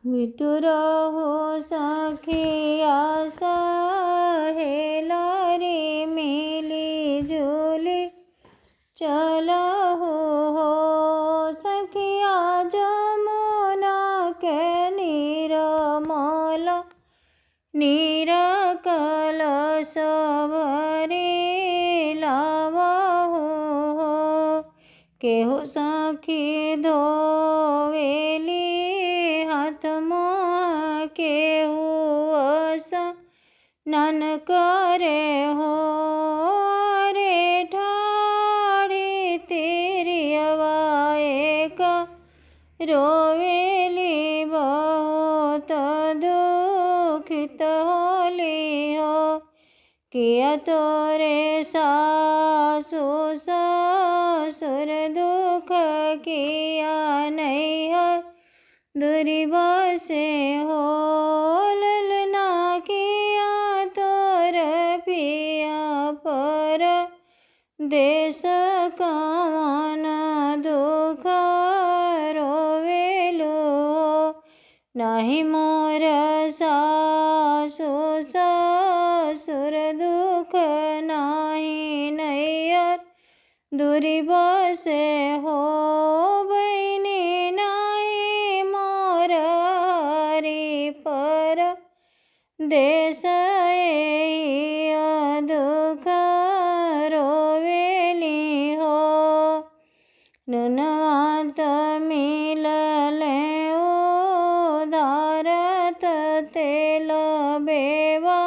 विटुरहो सखिया सहेला रे मिली जुली चलहु हो सखिया जमुना के निर्मल नीर कलश भरी लावहु हो केहू सखी धोवेली हाथ मुँह केहू स्नान करे हो रे ठाड़ी तेरी एक रोवेली बहुत दुखित होली हो किया तोरे सासु ससुर दुख किया नैहर दूरी बसे हो ललना किया तोर पिया पर देश कवन दुख रोवेलु हो नाही मोर सासु ससुर दुख नाही नैयर दूरी बसे हो बहिनी नाही मोर हरि पर देश दुख रोवेली हो नुनवात मिलले उदारत तेल बेवा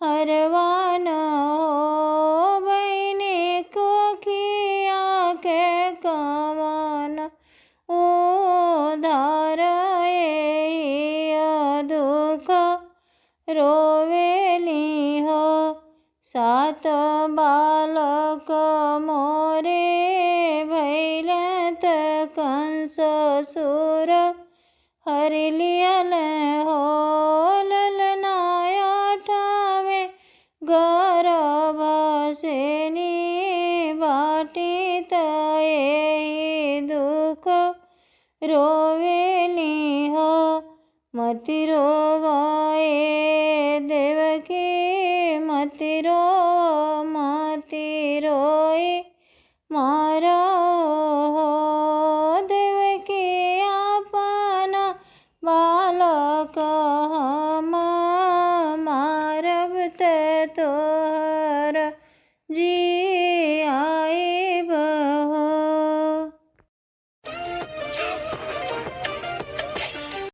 हरवान हो बहिनी कोखिया के कवन उधार दुख रोवेली हो सात बालक मोरे भैलत कंस सुर हरिलियल हो ललनाया ठावे गर्भ सेनी बाटी तये दुख रोवेली हो मति रोवाए देवकी मति रोई मारा हो देवकी आपन बालक